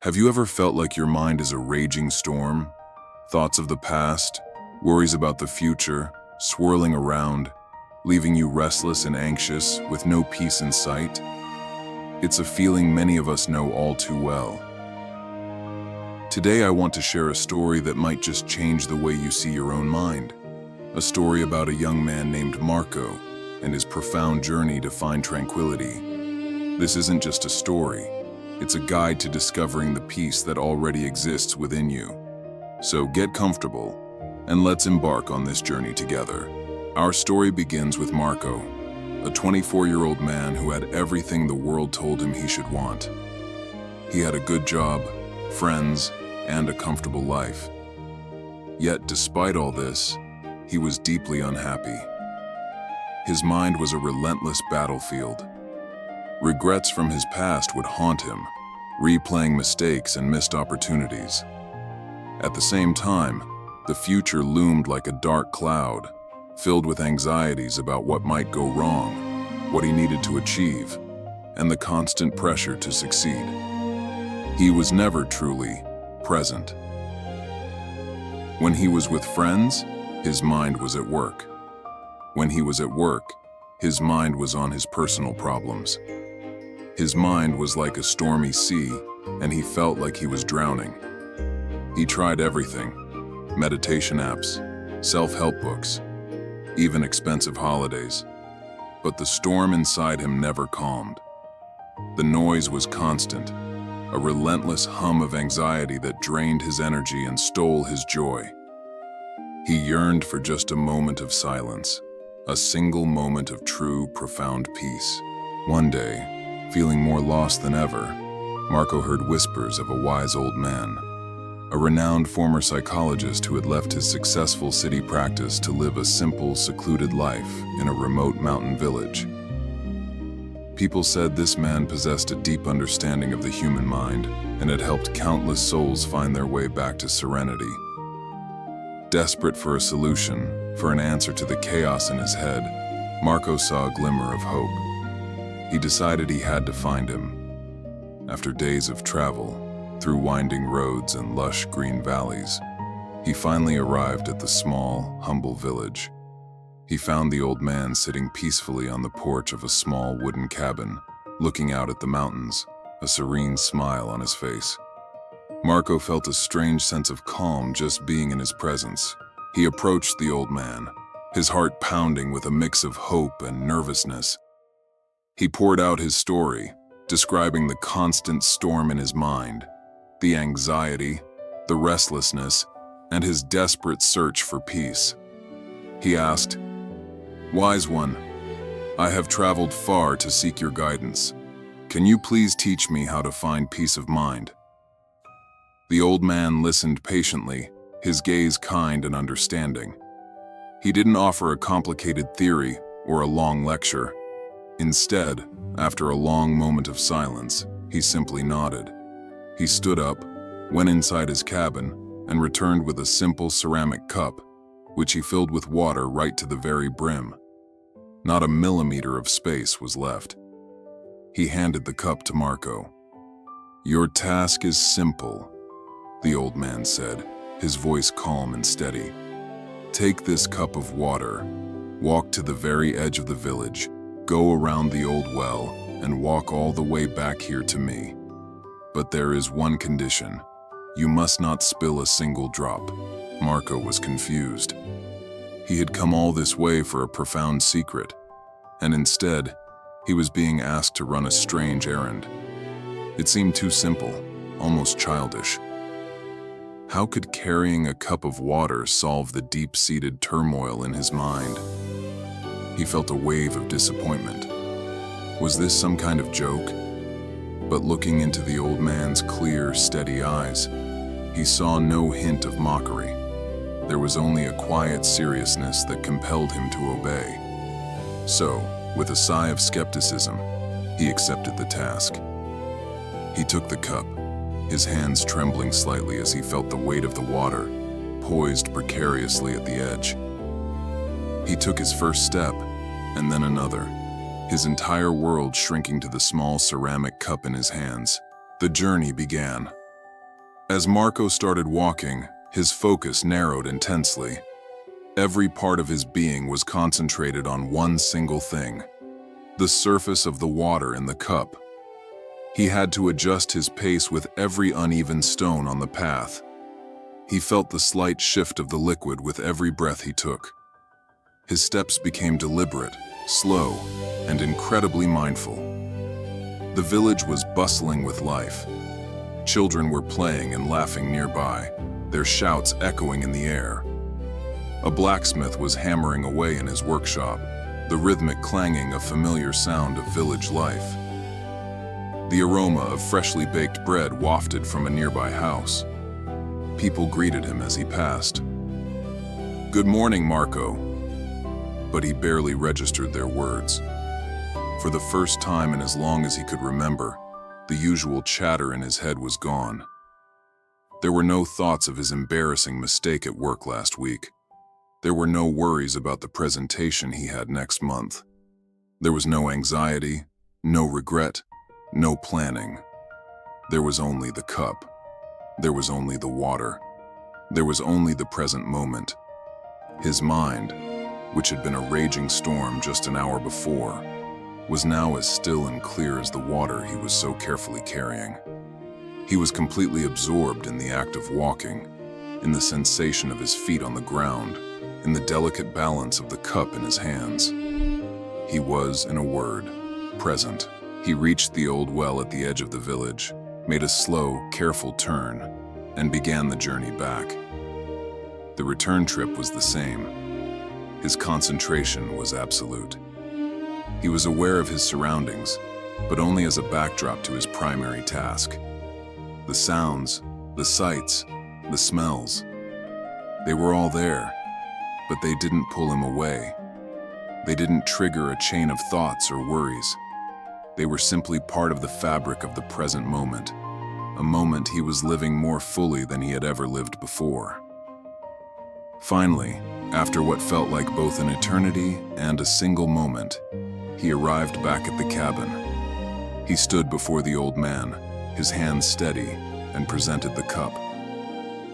Have you ever felt like your mind is a raging storm? Thoughts of the past, worries about the future, swirling around, leaving you restless and anxious with no peace in sight? It's a feeling many of us know all too well. Today I want to share a story that might just change the way you see your own mind. A story about a young man named Marco and his profound journey to find tranquility. This isn't just a story. It's a guide to discovering the peace that already exists within you. So get comfortable and let's embark on this journey together. Our story begins with Marco, a 24-year-old man who had everything the world told him he should want. He had a good job, friends, and a comfortable life. Yet, despite all this, he was deeply unhappy. His mind was a relentless battlefield. Regrets from his past would haunt him, replaying mistakes and missed opportunities. At the same time, the future loomed like a dark cloud, filled with anxieties about what might go wrong, what he needed to achieve, and the constant pressure to succeed. He was never truly present. When he was with friends, his mind was at work. When he was at work, his mind was on his personal problems. His mind was like a stormy sea, and he felt like he was drowning. He tried everything: meditation apps, self-help books, even expensive holidays. But the storm inside him never calmed. The noise was constant, a relentless hum of anxiety that drained his energy and stole his joy. He yearned for just a moment of silence, a single moment of true, profound peace. One day, feeling more lost than ever, Marco heard whispers of a wise old man, a renowned former psychologist who had left his successful city practice to live a simple, secluded life in a remote mountain village. People said this man possessed a deep understanding of the human mind and had helped countless souls find their way back to serenity. Desperate for a solution, for an answer to the chaos in his head, Marco saw a glimmer of hope. He decided he had to find him. After days of travel, through winding roads and lush green valleys, he finally arrived at the small, humble village. He found the old man sitting peacefully on the porch of a small wooden cabin, looking out at the mountains, a serene smile on his face. Marco felt a strange sense of calm just being in his presence. He approached the old man, his heart pounding with a mix of hope and nervousness. He poured out his story, describing the constant storm in his mind, the anxiety, the restlessness, and his desperate search for peace. He asked, "Wise one, I have traveled far to seek your guidance. Can you please teach me how to find peace of mind?" The old man listened patiently, his gaze kind and understanding. He didn't offer a complicated theory or a long lecture. Instead, after a long moment of silence, he simply nodded. He stood up, went inside his cabin, and returned with a simple ceramic cup, which he filled with water right to the very brim. Not a millimeter of space was left. He handed the cup to Marco. "Your task is simple," the old man said, his voice calm and steady. "Take this cup of water, walk to the very edge of the village, go around the old well, and walk all the way back here to me. But there is one condition. You must not spill a single drop." Marco was confused. He had come all this way for a profound secret, and instead, he was being asked to run a strange errand. It seemed too simple, almost childish. How could carrying a cup of water solve the deep-seated turmoil in his mind? He felt a wave of disappointment. Was this some kind of joke? But looking into the old man's clear, steady eyes, he saw no hint of mockery. There was only a quiet seriousness that compelled him to obey. So, with a sigh of skepticism, he accepted the task. He took the cup, his hands trembling slightly as he felt the weight of the water, poised precariously at the edge. He took his first step, and then another, his entire world shrinking to the small ceramic cup in his hands. The journey began. As Marco started walking, his focus narrowed intensely. Every part of his being was concentrated on one single thing: the surface of the water in the cup. He had to adjust his pace with every uneven stone on the path. He felt the slight shift of the liquid with every breath he took. His steps became deliberate, slow, and incredibly mindful. The village was bustling with life. Children were playing and laughing nearby, their shouts echoing in the air. A blacksmith was hammering away in his workshop, the rhythmic clanging a familiar sound of village life. The aroma of freshly baked bread wafted from a nearby house. People greeted him as he passed. "Good morning, Marco." But he barely registered their words. For the first time in as long as he could remember, the usual chatter in his head was gone. There were no thoughts of his embarrassing mistake at work last week. There were no worries about the presentation he had next month. There was no anxiety, no regret, no planning. There was only the cup. There was only the water. There was only the present moment. His mind, which had been a raging storm just an hour before, was now as still and clear as the water he was so carefully carrying. He was completely absorbed in the act of walking, in the sensation of his feet on the ground, in the delicate balance of the cup in his hands. He was, in a word, present. He reached the old well at the edge of the village, made a slow, careful turn, and began the journey back. The return trip was the same. His concentration was absolute. He was aware of his surroundings, but only as a backdrop to his primary task. The sounds, the sights, the smells. They were all there, but they didn't pull him away. They didn't trigger a chain of thoughts or worries. They were simply part of the fabric of the present moment, a moment he was living more fully than he had ever lived before. Finally, after what felt like both an eternity and a single moment, he arrived back at the cabin. He stood before the old man, his hands steady, and presented the cup.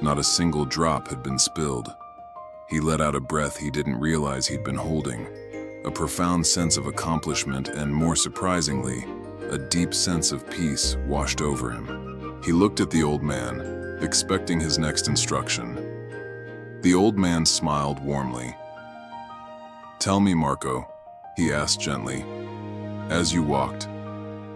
Not a single drop had been spilled. He let out a breath he didn't realize he'd been holding, a profound sense of accomplishment and, more surprisingly, a deep sense of peace washed over him. He looked at the old man, expecting his next instruction. The old man smiled warmly. "Tell me, Marco," he asked gently, "as you walked,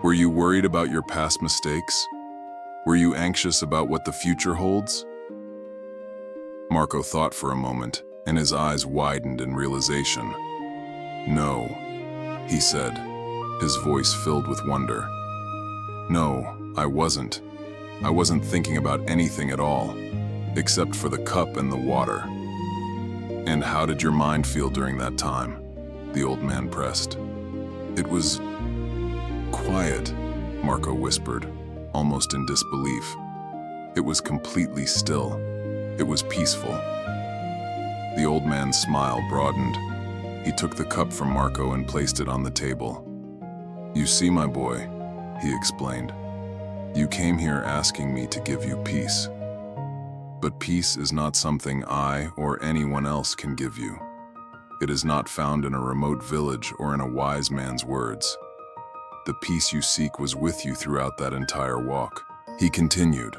were you worried about your past mistakes? Were you anxious about what the future holds?" Marco thought for a moment, and his eyes widened in realization. "No," he said, his voice filled with wonder. "No, I wasn't. I wasn't thinking about anything at all, except for the cup and the water." "And how did your mind feel during that time?" the old man pressed. "It was quiet," Marco whispered, almost in disbelief. "It was completely still. It was peaceful." The old man's smile broadened. He took the cup from Marco and placed it on the table. "You see, my boy," he explained, "you came here asking me to give you peace. But peace is not something I or anyone else can give you. It is not found in a remote village or in a wise man's words. The peace you seek was with you throughout that entire walk." He continued,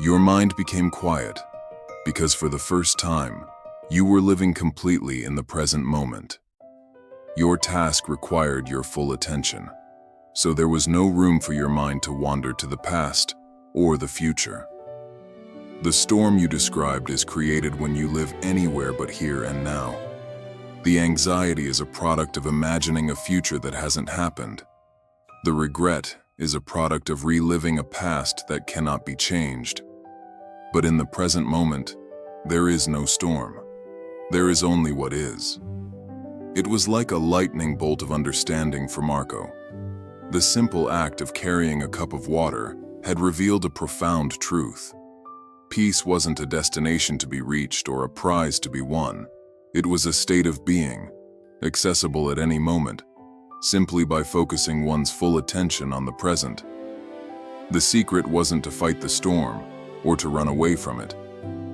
"Your mind became quiet because for the first time, you were living completely in the present moment. Your task required your full attention, so there was no room for your mind to wander to the past or the future. The storm you described is created when you live anywhere but here and now. The anxiety is a product of imagining a future that hasn't happened. The regret is a product of reliving a past that cannot be changed. But in the present moment, there is no storm. There is only what is." It was like a lightning bolt of understanding for Marco. The simple act of carrying a cup of water had revealed a profound truth. Peace wasn't a destination to be reached or a prize to be won. It was a state of being, accessible at any moment, simply by focusing one's full attention on the present. The secret wasn't to fight the storm or to run away from it,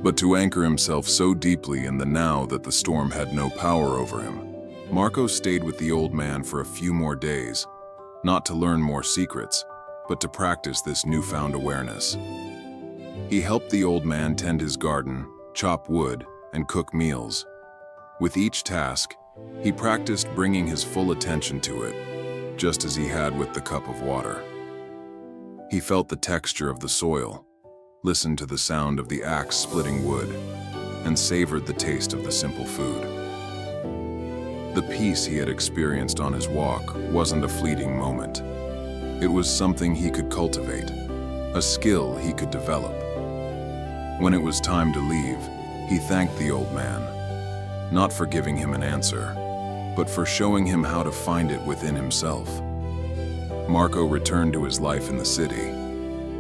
but to anchor himself so deeply in the now that the storm had no power over him. Marco stayed with the old man for a few more days, not to learn more secrets, but to practice this newfound awareness. He helped the old man tend his garden, chop wood, and cook meals. With each task, he practiced bringing his full attention to it, just as he had with the cup of water. He felt the texture of the soil, listened to the sound of the axe splitting wood, and savored the taste of the simple food. The peace he had experienced on his walk wasn't a fleeting moment. It was something he could cultivate, a skill he could develop. When it was time to leave, he thanked the old man, not for giving him an answer, but for showing him how to find it within himself. Marco returned to his life in the city,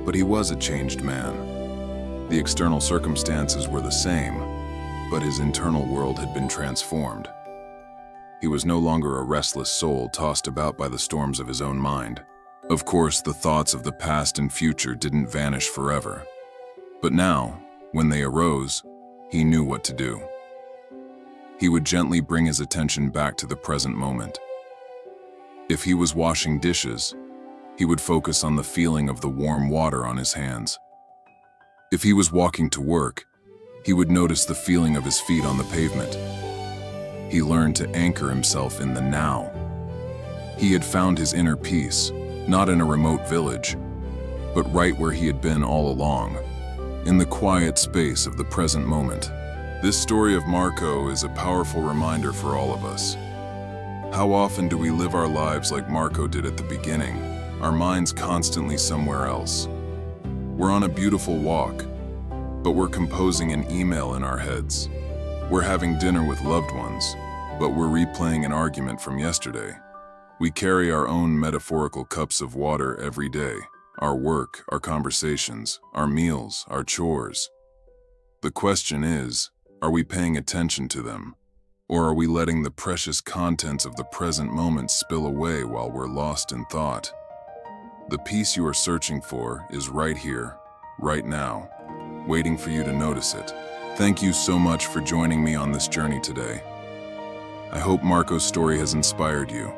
but he was a changed man. The external circumstances were the same, but his internal world had been transformed. He was no longer a restless soul tossed about by the storms of his own mind. Of course, the thoughts of the past and future didn't vanish forever. But now, when they arose, he knew what to do. He would gently bring his attention back to the present moment. If he was washing dishes, he would focus on the feeling of the warm water on his hands. If he was walking to work, he would notice the feeling of his feet on the pavement. He learned to anchor himself in the now. He had found his inner peace, not in a remote village, but right where he had been all along, in the quiet space of the present moment. This story of Marco is a powerful reminder for all of us. How often do we live our lives like Marco did at the beginning, our minds constantly somewhere else? We're on a beautiful walk, but we're composing an email in our heads. We're having dinner with loved ones, but we're replaying an argument from yesterday. We carry our own metaphorical cups of water every day, our work, our conversations, our meals, our chores. The question is, are we paying attention to them? Or are we letting the precious contents of the present moment spill away while we're lost in thought? The peace you are searching for is right here, right now, waiting for you to notice it. Thank you so much for joining me on this journey today. I hope Marco's story has inspired you.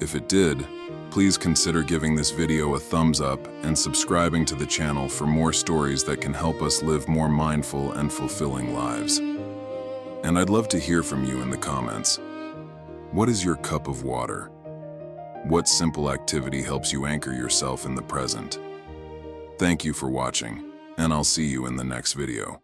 If it did, please consider giving this video a thumbs up and subscribing to the channel for more stories that can help us live more mindful and fulfilling lives. And I'd love to hear from you in the comments. What is your cup of water? What simple activity helps you anchor yourself in the present? Thank you for watching, and I'll see you in the next video.